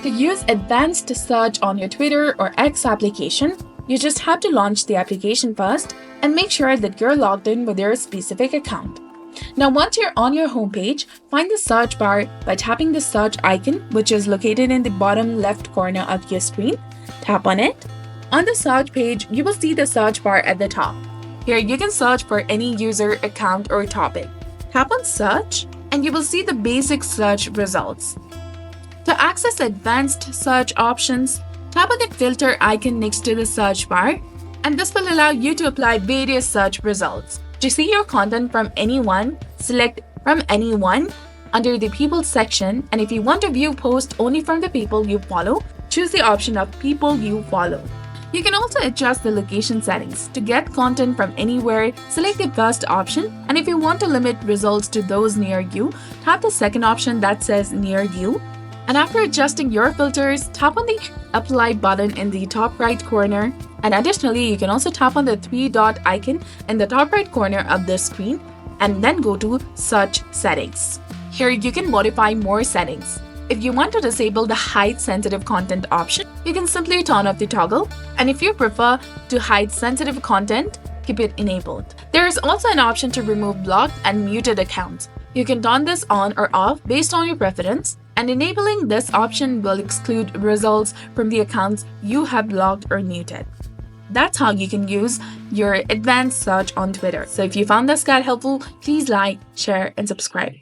To use advanced search on your Twitter or X application, you just have to launch the application first and make sure that you're logged in with your specific account. Now, once you're on your homepage, find the search bar by tapping the search icon, which is located in the bottom left corner of your screen. Tap on it. On the search page, you will see the search bar at the top. Here, you can search for any user, account, or topic. Tap on search, and you will see the basic search results. To access advanced search options, tap on the filter icon next to the search bar, and this will allow you to apply various search results. To see your content from anyone, select From Anyone under the People section, and if you want to view posts only from the people you follow, choose the option of People You Follow. You can also adjust the location settings. To get content from anywhere, select the first option, and if you want to limit results to those near you, tap the second option that says Near You. And after adjusting your filters, tap on the Apply button in the top right corner. And additionally, you can also tap on the three-dot icon in the top right corner of the screen and then go to Search Settings. Here you can modify more settings. If you want to disable the Hide Sensitive Content option, you can simply turn off the toggle. And if you prefer to hide sensitive content, keep it enabled. There is also an option to remove blocked and muted accounts. You can turn this on or off based on your preference, and enabling this option will exclude results from the accounts you have blocked or muted. That's how you can use your advanced search on Twitter. So if you found this guide helpful, please like, share, and subscribe.